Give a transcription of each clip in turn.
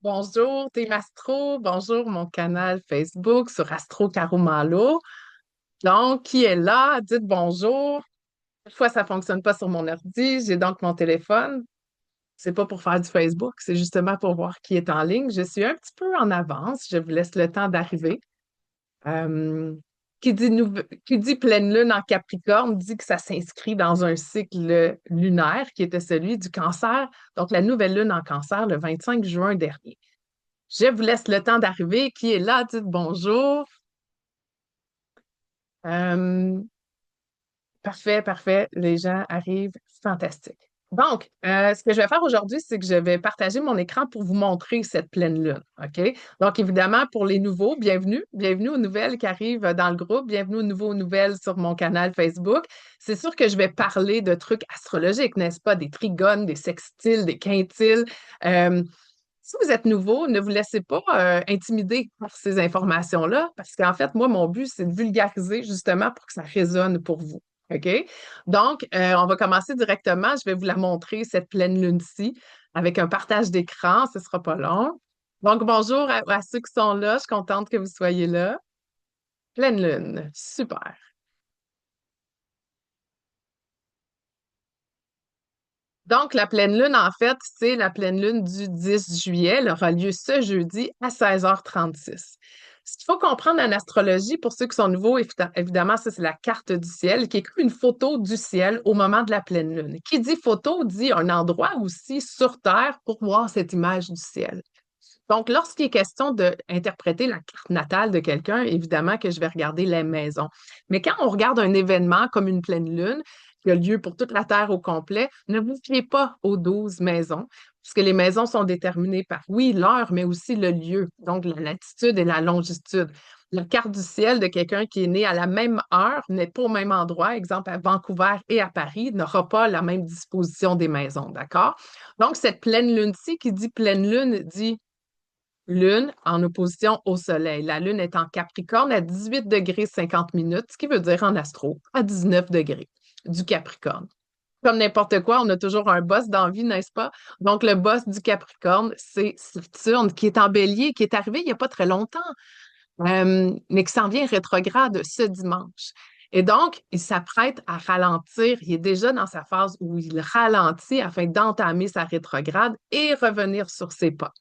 Bonjour, Team Astro. Bonjour, mon canal Facebook sur Astro Caro Malo. Donc, qui est là? Dites bonjour. Des fois, ça fonctionne pas sur mon ordi. J'ai donc mon téléphone. C'est pas pour faire du Facebook, c'est justement pour voir qui est en ligne. Je suis un petit peu en avance. Je vous laisse le temps d'arriver. Euh, qui dit pleine lune en Capricorne dit que ça s'inscrit dans un cycle lunaire qui était celui du Cancer. Donc, la nouvelle lune en Cancer le 25 juin dernier. Je vous laisse le temps d'arriver. Qui est là? Dites bonjour. Euh, Parfait, parfait. Les gens arrivent. Fantastique. Donc, ce que je vais faire aujourd'hui, c'est que je vais partager mon écran pour vous montrer cette pleine lune. OK? Donc, évidemment, pour les nouveaux, bienvenue. Bienvenue aux nouvelles qui arrivent dans le groupe. Bienvenue aux nouveaux nouvelles sur mon canal Facebook. C'est sûr que je vais parler de trucs astrologiques, n'est-ce pas? Des trigones, des sextiles, des quintiles. Euh, Si vous êtes nouveau, ne vous laissez pas intimider par ces informations-là, parce qu'en fait, moi, mon but, c'est de vulgariser justement pour que ça résonne pour vous. OK? Donc, on va commencer directement. Je vais vous la montrer, cette pleine lune-ci, avec un partage d'écran. Ce ne sera pas long. Donc, bonjour à ceux qui sont là. Je suis contente que vous soyez là. Pleine lune. Super. Donc, la pleine lune, en fait, c'est la pleine lune du 10 juillet. Elle aura lieu ce jeudi à 16h36. Ce qu'il faut comprendre en astrologie, pour ceux qui sont nouveaux, évidemment, ça, c'est la carte du ciel, qui est comme une photo du ciel au moment de la pleine lune. Qui dit photo dit un endroit aussi sur Terre pour voir cette image du ciel. Donc, lorsqu'il est question d'interpréter la carte natale de quelqu'un, évidemment que je vais regarder les maisons. Mais quand on regarde un événement comme une pleine lune, qui a lieu pour toute la Terre au complet, ne vous fiez pas aux 12 maisons, puisque les maisons sont déterminées par, oui, l'heure, mais aussi le lieu, donc la latitude et la longitude. La carte du ciel de quelqu'un qui est né à la même heure, n'est pas au même endroit, exemple à Vancouver et à Paris, n'aura pas la même disposition des maisons, d'accord? Donc, cette pleine lune-ci qui dit pleine lune dit Lune en opposition au Soleil. La Lune est en Capricorne à 18 degrés 50 minutes, ce qui veut dire en astro à 19 degrés du Capricorne. Comme n'importe quoi, on a toujours un boss dans la vie, n'est-ce pas? Donc, le boss du Capricorne, c'est Saturne, qui est en Bélier, qui est arrivé il n'y a pas très longtemps, mais qui s'en vient rétrograde ce dimanche. Et donc, il s'apprête à ralentir. Il est déjà dans sa phase où il ralentit afin d'entamer sa rétrograde et revenir sur ses pas.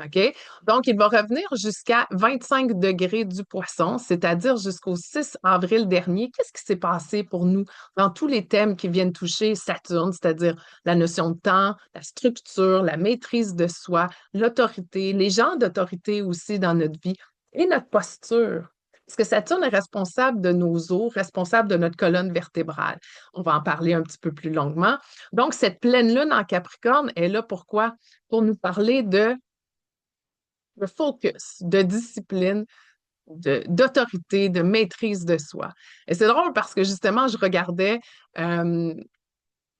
OK? Donc, il va revenir jusqu'à 25 degrés du poisson, c'est-à-dire jusqu'au 6 avril dernier. Qu'est-ce qui s'est passé pour nous dans tous les thèmes qui viennent toucher Saturne, c'est-à-dire la notion de temps, la structure, la maîtrise de soi, l'autorité, les gens d'autorité aussi dans notre vie et notre posture. Parce que Saturne est responsable de nos os, responsable de notre colonne vertébrale. On va en parler un petit peu plus longuement. Donc, cette pleine lune en Capricorne est là pourquoi? Pour nous parler de focus, de discipline, d'autorité, de maîtrise de soi. Et c'est drôle parce que justement, je regardais euh,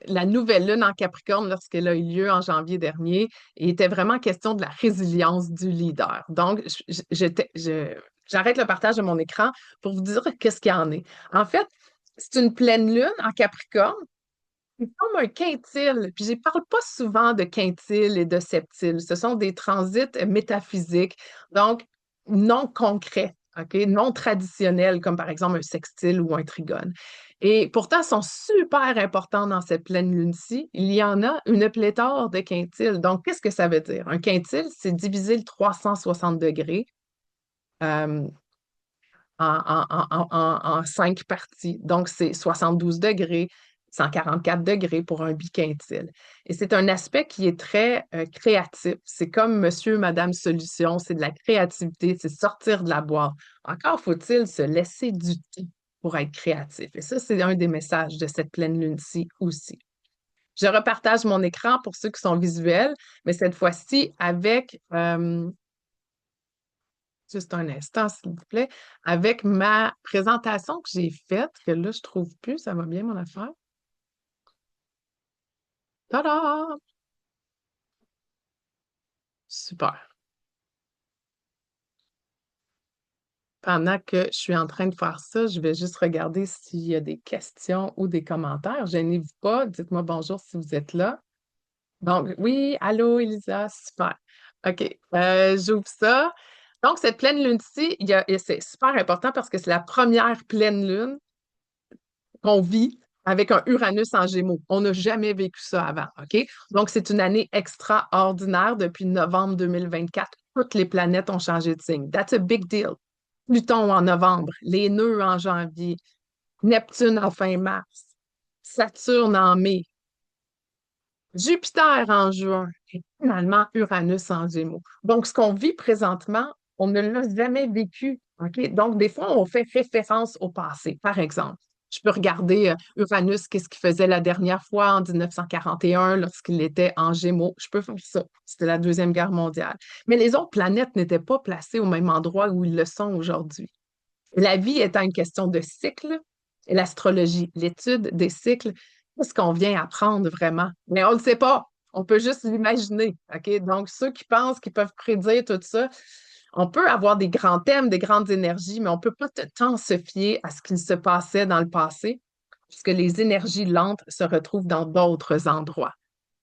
la nouvelle lune en Capricorne lorsqu'elle a eu lieu en janvier dernier et il était vraiment question de la résilience du leader. Donc, j'arrête le partage de mon écran pour vous dire qu'est-ce qu'il y en est. En fait, c'est une pleine lune en Capricorne. C'est comme un quintile. Puis je ne parle pas souvent de quintile et de septile. Ce sont des transits métaphysiques, donc non concrets, OK? Non traditionnels, comme par exemple un sextile ou un trigone. Et pourtant, ils sont super importants dans cette pleine lune-ci. Il y en a une pléthore de quintiles. Donc, qu'est-ce que ça veut dire? Un quintile, c'est diviser le 360 degrés euh, en 5 parties. Donc, c'est 72 degrés, 144 degrés pour un biquintile. Et c'est un aspect qui est très créatif. C'est comme Monsieur, Madame Solution, c'est de la créativité, c'est sortir de la boîte. Encore faut-il se laisser du temps pour être créatif. Et ça, c'est un des messages de cette pleine lune-ci aussi. Je repartage mon écran pour ceux qui sont visuels, mais cette fois-ci avec juste un instant, s'il vous plaît, avec ma présentation que j'ai faite, que là, je trouve plus, ça va bien mon affaire. Tada! Super. Pendant que je suis en train de faire ça, je vais juste regarder s'il y a des questions ou des commentaires. Gênez-vous pas, dites-moi bonjour si vous êtes là. Donc, oui, allô, Elisa, super. OK. J'ouvre ça. Donc, cette pleine lune-ci, et c'est super important parce que c'est la première pleine lune qu'on vit avec un Uranus en Gémeaux. On n'a jamais vécu ça avant, OK? Donc, c'est une année extraordinaire depuis novembre 2024. Toutes les planètes ont changé de signe. That's a big deal. Pluton en novembre, les nœuds en janvier, Neptune en fin mars, Saturne en mai, Jupiter en juin et finalement Uranus en Gémeaux. Donc, ce qu'on vit présentement, on ne l'a jamais vécu. OK? Donc, des fois, on fait référence au passé. Par exemple, je peux regarder Uranus, qu'est-ce qu'il faisait la dernière fois en 1941 lorsqu'il était en Gémeaux. Je peux faire ça. C'était la Deuxième Guerre mondiale. Mais les autres planètes n'étaient pas placées au même endroit où ils le sont aujourd'hui. La vie étant une question de cycle, et l'astrologie, l'étude des cycles, c'est ce qu'on vient apprendre vraiment. Mais on ne le sait pas. On peut juste l'imaginer. OK? Donc, ceux qui pensent qu'ils peuvent prédire tout ça, on peut avoir des grands thèmes, des grandes énergies, mais on ne peut pas tout le temps se fier à ce qu'il se passait dans le passé, puisque les énergies lentes se retrouvent dans d'autres endroits.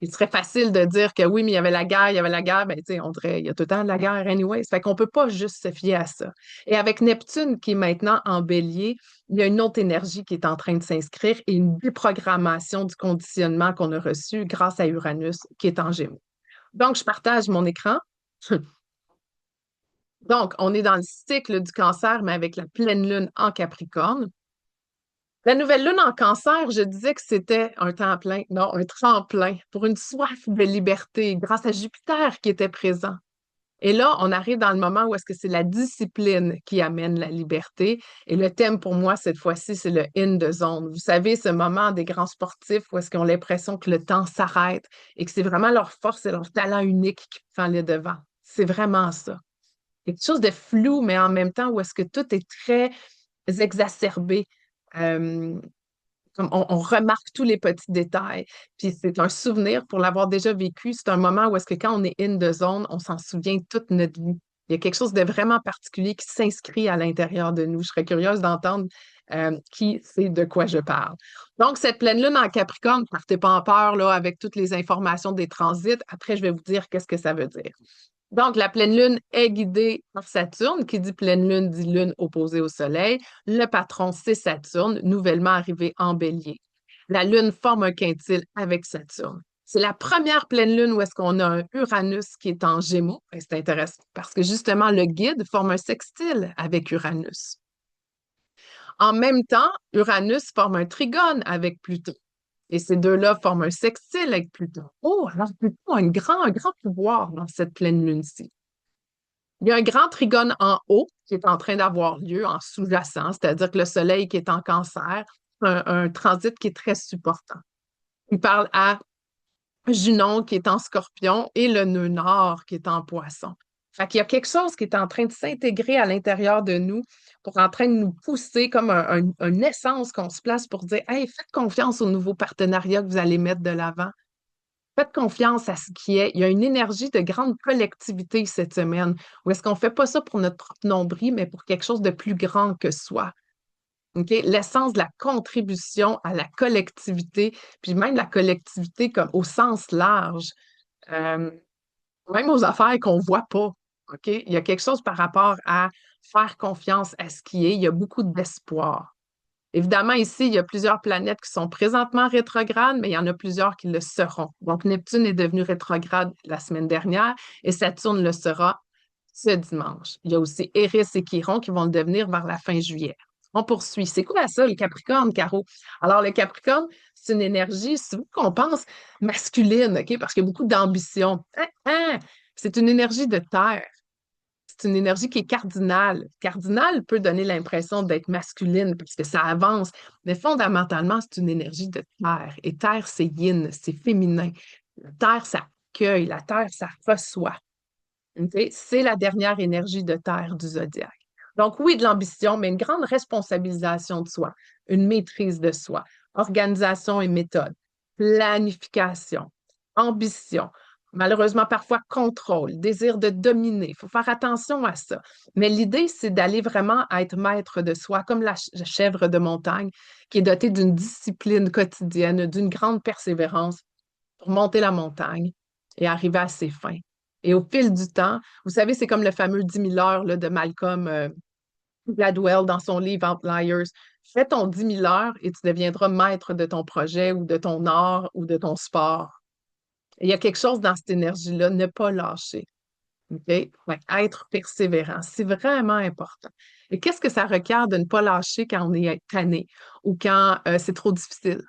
Il serait facile de dire que oui, mais il y avait la guerre, mais tu sais, on dirait, il y a tout le temps de la guerre anyway. Ça fait qu'on ne peut pas juste se fier à ça. Et avec Neptune qui est maintenant en bélier, il y a une autre énergie qui est en train de s'inscrire et une déprogrammation du conditionnement qu'on a reçu grâce à Uranus qui est en Gémeaux. Donc, je partage mon écran. Donc, on est dans le cycle du cancer, mais avec la pleine lune en Capricorne. La nouvelle lune en cancer, je disais que c'était un temps plein, non, un tremplin pour une soif de liberté grâce à Jupiter qui était présent. Et là, on arrive dans le moment où est-ce que c'est la discipline qui amène la liberté. Et le thème pour moi, cette fois-ci, c'est le in the zone. Vous savez, ce moment des grands sportifs où est-ce qu'ils ont l'impression que le temps s'arrête et que c'est vraiment leur force et leur talent unique qui prend les devants. C'est vraiment ça. Quelque chose de flou, mais en même temps où est-ce que tout est très exacerbé. Euh, Comme on remarque tous les petits détails. Puis c'est un souvenir pour l'avoir déjà vécu. C'est un moment où est-ce que quand on est in the zone, on s'en souvient toute notre vie. Il y a quelque chose de vraiment particulier qui s'inscrit à l'intérieur de nous. Je serais curieuse d'entendre qui sait de quoi je parle. Donc, cette pleine lune en Capricorne, partez pas en peur là, avec toutes les informations des transits. Après, je vais vous dire qu'est-ce que ça veut dire. Donc, la pleine lune est guidée par Saturne. Qui dit pleine lune dit lune opposée au Soleil. Le patron, c'est Saturne, nouvellement arrivé en Bélier. La lune forme un quintile avec Saturne. C'est la première pleine lune où est-ce qu'on a un Uranus qui est en Gémeaux. Et c'est intéressant parce que justement, le guide forme un sextile avec Uranus. En même temps, Uranus forme un trigone avec Pluton. Et ces deux-là forment un sextile avec Pluton. Oh, alors Pluton a un grand pouvoir dans cette pleine lune-ci. Il y a un grand trigone en haut qui est en train d'avoir lieu en sous-jacent, c'est-à-dire que le Soleil qui est en cancer, un transit qui est très supportant. Il parle à Junon qui est en scorpion et le nœud nord qui est en poisson. Fait qu'il y a quelque chose qui est en train de s'intégrer à l'intérieur de nous pour en train de nous pousser comme une essence qu'on se place pour dire Hey, faites confiance aux nouveaux partenariats que vous allez mettre de l'avant. Faites confiance à ce qui est. Il y a une énergie de grande collectivité cette semaine. Où est-ce qu'on ne fait pas ça pour notre propre nombril, mais pour quelque chose de plus grand que soi? OK? L'essence de la contribution à la collectivité, puis même la collectivité comme au sens large, euh, même aux affaires qu'on ne voit pas. OK? Il y a quelque chose par rapport à faire confiance à ce qui est. Il y a beaucoup d'espoir. Évidemment, ici, il y a plusieurs planètes qui sont présentement rétrogrades, mais il y en a plusieurs qui le seront. Donc, Neptune est devenu rétrograde la semaine dernière et Saturne le sera ce dimanche. Il y a aussi Eris et Chiron qui vont le devenir vers la fin juillet. On poursuit. C'est quoi ça, le Capricorne, Caro? Alors, le Capricorne, c'est une énergie, souvent qu'on pense masculine, OK? Parce qu'il y a beaucoup d'ambition. C'est une énergie de terre. C'est une énergie qui est cardinale. Cardinal peut donner l'impression d'être masculine parce que ça avance, mais fondamentalement, c'est une énergie de terre. Et terre, c'est yin, c'est féminin. La terre, ça accueille. La terre, ça reçoit. OK? C'est la dernière énergie de terre du zodiaque. Donc, oui, de l'ambition, mais une grande responsabilisation de soi, une maîtrise de soi, organisation et méthode, planification, ambition, malheureusement parfois contrôle, désir de dominer. Il faut faire attention à ça. Mais l'idée, c'est d'aller vraiment à être maître de soi, comme la chèvre de montagne qui est dotée d'une discipline quotidienne, d'une grande persévérance pour monter la montagne et arriver à ses fins. Et au fil du temps, vous savez, c'est comme le fameux 10 000 heures là, de Malcolm Gladwell dans son livre Outliers. Fais ton 10 000 heures et tu deviendras maître de ton projet ou de ton art ou de ton sport. Et il y a quelque chose dans cette énergie-là, ne pas lâcher. OK? Ouais, être persévérant, c'est vraiment important. Et qu'est-ce que ça requiert de ne pas lâcher quand on est tanné ou quand c'est trop difficile?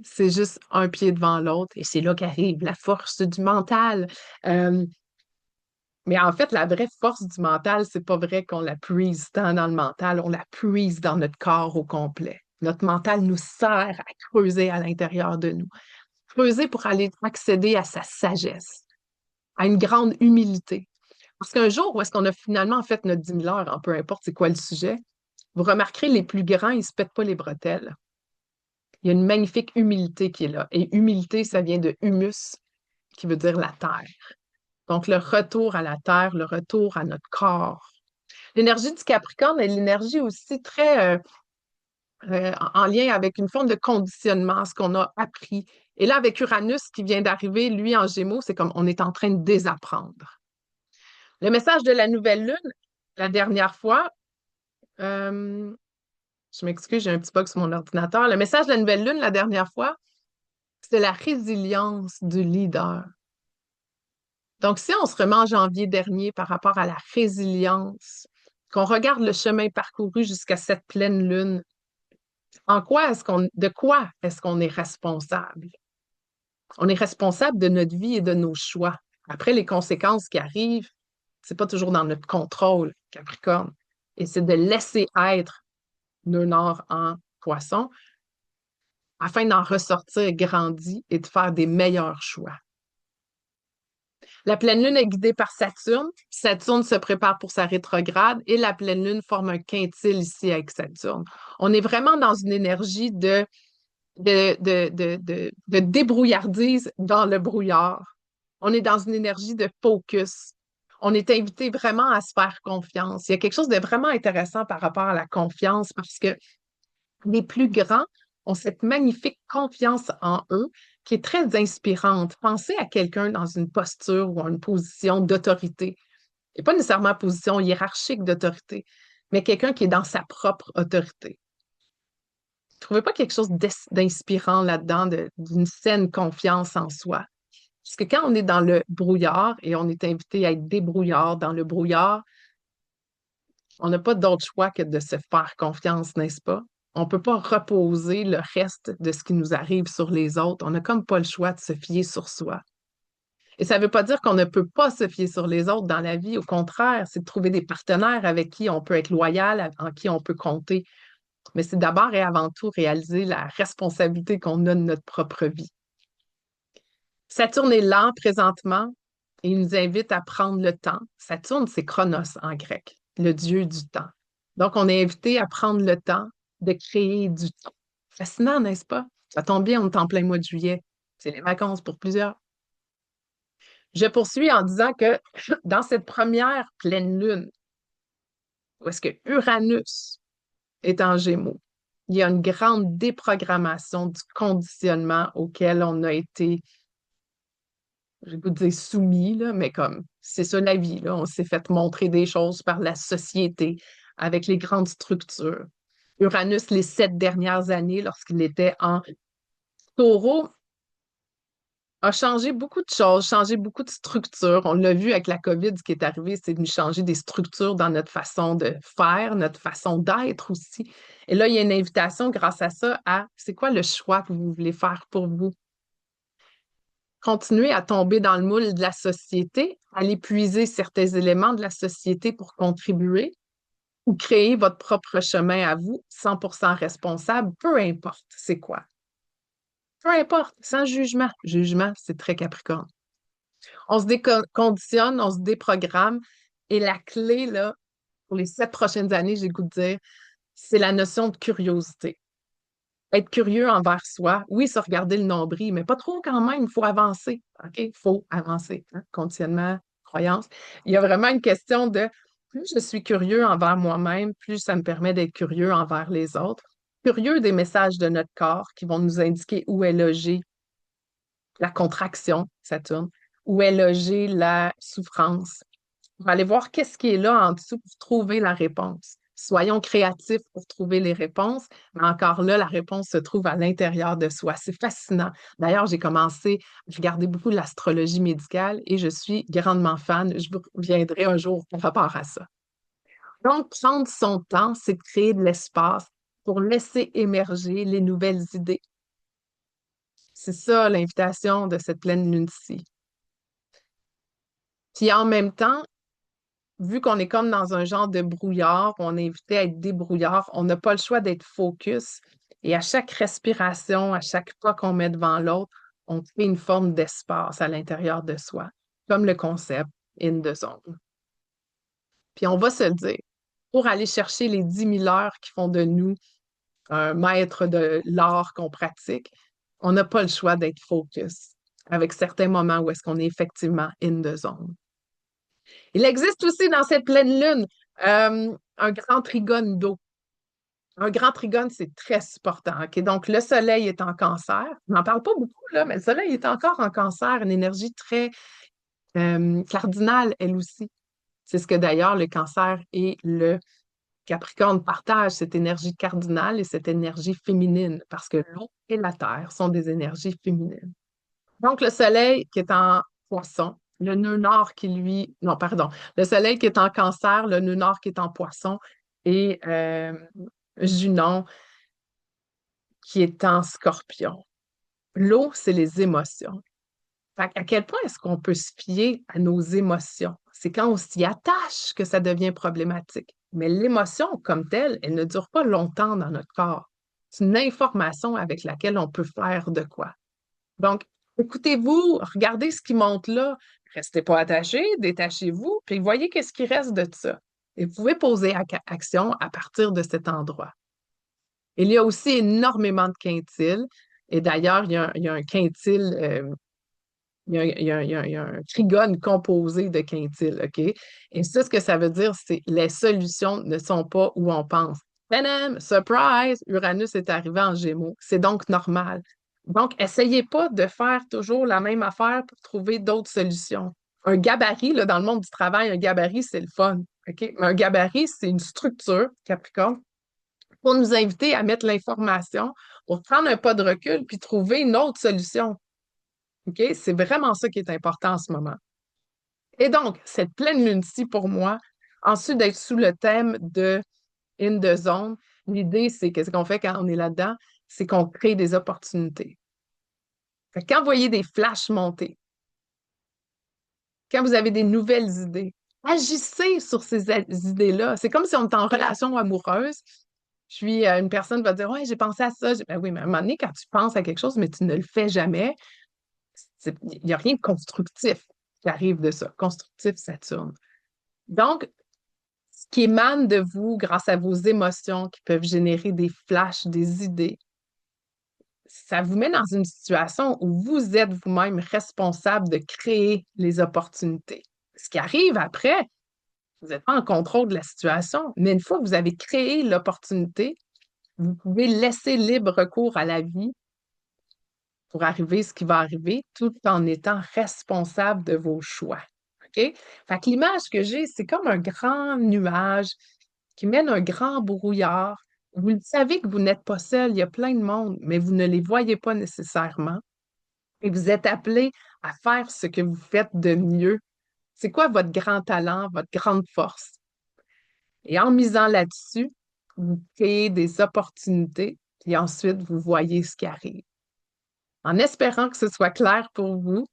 C'est juste un pied devant l'autre et c'est là qu'arrive la force du mental. Euh, mais en fait, la vraie force du mental, c'est pas vrai qu'on la puise tant dans le mental, on la puise dans notre corps au complet. Notre mental nous sert à creuser à l'intérieur de nous. Creuser pour aller accéder à sa sagesse, à une grande humilité. Parce qu'un jour où est-ce qu'on a finalement fait notre 10 000 heures, peu importe c'est quoi le sujet, vous remarquerez, les plus grands, ils se pètent pas les bretelles. Il y a une magnifique humilité qui est là. Et humilité, ça vient de humus, qui veut dire la terre. Donc, le retour à la terre, le retour à notre corps. L'énergie du Capricorne est l'énergie aussi très en lien avec une forme de conditionnement, ce qu'on a appris. Et là, avec Uranus qui vient d'arriver, lui en Gémeaux, c'est comme on est en train de désapprendre. Le message de la nouvelle lune, la dernière fois, euh, je m'excuse, j'ai un petit bug sur mon ordinateur. Le message de la nouvelle lune, la dernière fois, c'est la résilience du leader. Donc, si on se remet en janvier dernier par rapport à la résilience, qu'on regarde le chemin parcouru jusqu'à cette pleine lune, de quoi est-ce qu'on est responsable? On est responsable de notre vie et de nos choix. Après, les conséquences qui arrivent, c'est pas toujours dans notre contrôle, Capricorne. Et c'est de laisser être nœud nord en poisson afin d'en ressortir grandi et de faire des meilleurs choix. La pleine lune est guidée par Saturne. Saturne se prépare pour sa rétrograde et la pleine lune forme un quintile ici avec Saturne. On est vraiment dans une énergie de débrouillardise dans le brouillard. On est dans une énergie de focus. On est invité vraiment à se faire confiance. Il y a quelque chose de vraiment intéressant par rapport à la confiance parce que les plus grands ont cette magnifique confiance en eux qui est très inspirante. Pensez à quelqu'un dans une posture ou une position d'autorité. Et pas nécessairement position hiérarchique d'autorité, mais quelqu'un qui est dans sa propre autorité. Vous trouvez pas quelque chose d'inspirant là-dedans, d'une saine confiance en soi? Parce que quand on est dans le brouillard et on est invité à être débrouillard dans le brouillard, on n'a pas d'autre choix que de se faire confiance, n'est-ce pas? On ne peut pas reposer le reste de ce qui nous arrive sur les autres. On n'a comme pas le choix de se fier sur soi. Et ça ne veut pas dire qu'on ne peut pas se fier sur les autres dans la vie. Au contraire, c'est de trouver des partenaires avec qui on peut être loyal, en qui on peut compter. Mais c'est d'abord et avant tout réaliser la responsabilité qu'on a de notre propre vie. Saturne est lent présentement et il nous invite à prendre le temps. Saturne, c'est Chronos en grec, le dieu du temps. Donc, on est invité à prendre le temps de créer du temps. Fascinant, n'est-ce pas? Ça tombe bien, on est en plein mois de juillet. C'est les vacances pour plusieurs. Je poursuis en disant que dans cette première pleine lune, où est-ce que Uranus est en Gémeaux, il y a une grande déprogrammation du conditionnement auquel on a été, je vais vous dire soumis, là, mais comme c'est ça la vie, là. On s'est fait montrer des choses par la société avec les grandes structures. Uranus, les 7 dernières années, lorsqu'il était en taureau, a changé beaucoup de choses, changé beaucoup de structures. On l'a vu avec la COVID, ce qui est arrivé, c'est de nous changer des structures dans notre façon de faire, notre façon d'être aussi. Et là, il y a une invitation grâce à ça à c'est quoi le choix que vous voulez faire pour vous? Continuer à tomber dans le moule de la société, aller puiser certains éléments de la société pour contribuer ou créer votre propre chemin à vous, 100% responsable, peu importe c'est quoi. Peu importe, sans jugement. Jugement, c'est très Capricorne. On se déconditionne, on se déprogramme. Et la clé, là, pour les 7 prochaines années, j'ai le goût de dire, c'est la notion de curiosité. Être curieux envers soi. Oui, se regarder le nombril, mais pas trop quand même, il faut avancer. OK? Il faut avancer. Hein? Conditionnement, croyance. Il y a vraiment une question de plus je suis curieux envers moi-même, plus ça me permet d'être curieux envers les autres. Curieux des messages de notre corps qui vont nous indiquer où est logée la contraction, Saturne, où est logée la souffrance. On va aller voir qu'est-ce qui est là en dessous pour trouver la réponse. Soyons créatifs pour trouver les réponses, mais encore là, la réponse se trouve à l'intérieur de soi. C'est fascinant. D'ailleurs, j'ai commencé à regarder beaucoup l'astrologie médicale et je suis grandement fan. Je vous reviendrai un jour par rapport à ça. Donc, prendre son temps, c'est de créer de l'espace pour laisser émerger les nouvelles idées. C'est ça l'invitation de cette pleine lune-ci. Puis en même temps, vu qu'on est comme dans un genre de brouillard, on est invité à être débrouillard, on n'a pas le choix d'être focus. Et à chaque respiration, à chaque pas qu'on met devant l'autre, on crée une forme d'espace à l'intérieur de soi, comme le concept in the zone. Puis on va se le dire, pour aller chercher les 10 000 heures qui font de nous un maître de l'art qu'on pratique, on n'a pas le choix d'être focus avec certains moments où est-ce qu'on est effectivement in the zone. Il existe aussi dans cette pleine lune un grand trigone d'eau. Un grand trigone, c'est très supportant. OK? Donc, le soleil est en cancer. On n'en parle pas beaucoup, là, mais le soleil est encore en cancer, une énergie très cardinale, elle aussi. C'est ce que d'ailleurs le cancer et le Capricorne partagent, cette énergie cardinale et cette énergie féminine, parce que l'eau et la terre sont des énergies féminines. Donc, le soleil qui est en poisson, le nœud nord qui lui... Non, pardon. Le soleil qui est en cancer, le nœud nord qui est en poisson et Junon qui est en scorpion. L'eau, c'est les émotions. Fait à quel point est-ce qu'on peut se fier à nos émotions? C'est quand on s'y attache que ça devient problématique. Mais l'émotion comme telle, elle ne dure pas longtemps dans notre corps. C'est une information avec laquelle on peut faire de quoi. Donc, écoutez-vous, regardez ce qui monte là. Restez pas attaché, détachez-vous, puis voyez qu'est-ce qui reste de ça. Et vous pouvez poser action à partir de cet endroit. Il y a aussi énormément de quintiles. Et d'ailleurs, il y a un quintile, il y a un trigone composé de quintiles, OK? Et ça, ce que ça veut dire, c'est les solutions ne sont pas où on pense. Tadam! Surprise! Uranus est arrivé en Gémeaux. C'est donc normal. Donc, essayez pas de faire toujours la même affaire pour trouver d'autres solutions. Un gabarit, là, dans le monde du travail, un gabarit, c'est le fun. OK? Mais un gabarit, c'est une structure, Capricorne, pour nous inviter à mettre l'information, pour prendre un pas de recul, puis trouver une autre solution. OK? C'est vraiment ça qui est important en ce moment. Et donc, cette pleine lune-ci, pour moi, ensuite d'être sous le thème de In the Zone, l'idée, c'est qu'est-ce qu'on fait quand on est là-dedans? C'est qu'on crée des opportunités. Fait que quand vous voyez des flashs monter, quand vous avez des nouvelles idées, agissez sur ces idées-là. C'est comme si on était en relation amoureuse. Puis une personne va dire, ouais, j'ai pensé à ça. Ben oui, mais à un moment donné, quand tu penses à quelque chose, mais tu ne le fais jamais, il n'y a rien de constructif qui arrive de ça. Constructif, Saturne. Donc, ce qui émane de vous grâce à vos émotions qui peuvent générer des flashs, des idées, ça vous met dans une situation où vous êtes vous-même responsable de créer les opportunités. Ce qui arrive après, vous n'êtes pas en contrôle de la situation, mais une fois que vous avez créé l'opportunité, vous pouvez laisser libre cours à la vie pour arriver ce qui va arriver, tout en étant responsable de vos choix. OK? Fait que l'image que j'ai, c'est comme un grand nuage qui mène un grand brouillard. Vous le savez que vous n'êtes pas seul, il y a plein de monde, mais vous ne les voyez pas nécessairement. Et vous êtes appelé à faire ce que vous faites de mieux. C'est quoi votre grand talent, votre grande force? Et en misant là-dessus, vous créez des opportunités, puis ensuite, vous voyez ce qui arrive. En espérant que ce soit clair pour vous,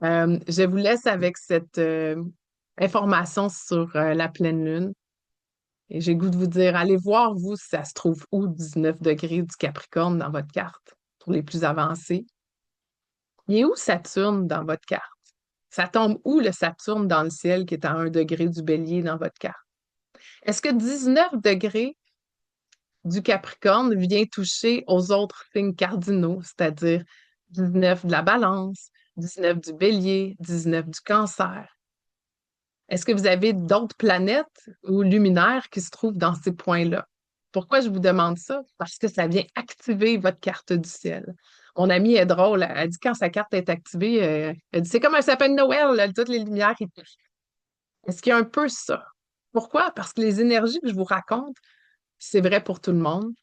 je vous laisse avec cette information sur la pleine lune. Et j'ai le goût de vous dire, allez voir, vous, si ça se trouve où, 19 degrés du Capricorne dans votre carte, pour les plus avancés. Il est où Saturne dans votre carte? Ça tombe où le Saturne dans le ciel qui est à 1 degré du Bélier dans votre carte? Est-ce que 19 degrés du Capricorne vient toucher aux autres signes cardinaux, c'est-à-dire 19 de la Balance, 19 du Bélier, 19 du Cancer? Est-ce que vous avez d'autres planètes ou luminaires qui se trouvent dans ces points-là? Pourquoi je vous demande ça? Parce que ça vient activer votre carte du ciel. Mon amie est drôle. Elle dit quand sa carte est activée, elle dit c'est comme un sapin de Noël, là, toutes les lumières. Est-ce qu'il y a un peu ça? Pourquoi? Parce que les énergies que je vous raconte, c'est vrai pour tout le monde.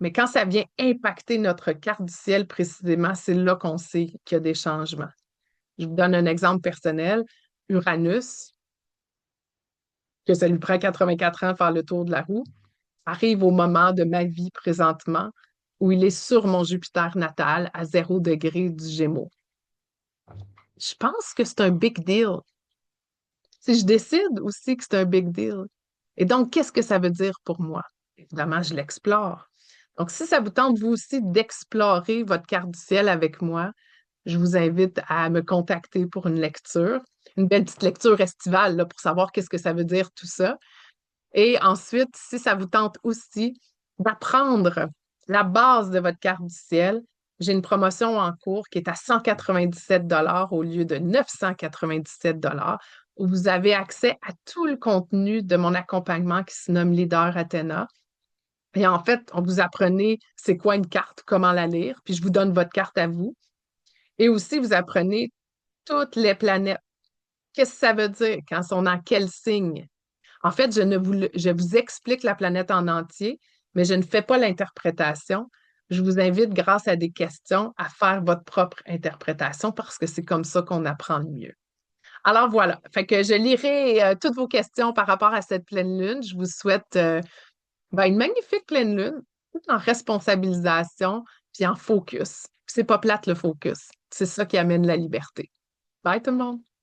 Mais quand ça vient impacter notre carte du ciel précisément, c'est là qu'on sait qu'il y a des changements. Je vous donne un exemple personnel. Uranus, que ça lui prend 84 ans à faire le tour de la roue, arrive au moment de ma vie présentement où il est sur mon Jupiter natal à 0 degré du Gémeaux. Je pense que c'est un big deal. Si je décide aussi que c'est un big deal. Et donc, qu'est-ce que ça veut dire pour moi? Évidemment, je l'explore. Donc, si ça vous tente, vous aussi, d'explorer votre carte du ciel avec moi, je vous invite à me contacter pour une lecture, une belle petite lecture estivale là, pour savoir qu'est-ce que ça veut dire tout ça. Et ensuite, si ça vous tente aussi d'apprendre la base de votre carte du ciel, j'ai une promotion en cours qui est à 197 au lieu de 997 où vous avez accès à tout le contenu de mon accompagnement qui se nomme Leader Athéna. Et en fait, on vous apprenez c'est quoi une carte, comment la lire, puis je vous donne votre carte à vous. Et aussi, vous apprenez toutes les planètes. Qu'est-ce que ça veut dire quand elles sont dans quel signe? En fait, je vous explique la planète en entier, mais je ne fais pas l'interprétation. Je vous invite, grâce à des questions, à faire votre propre interprétation parce que c'est comme ça qu'on apprend le mieux. Alors voilà, fait que je lirai toutes vos questions par rapport à cette pleine lune. Je vous souhaite ben, une magnifique pleine lune, tout en responsabilisation puis en focus. Puis c'est pas plate le focus. C'est ça qui amène la liberté. Bye tout le monde!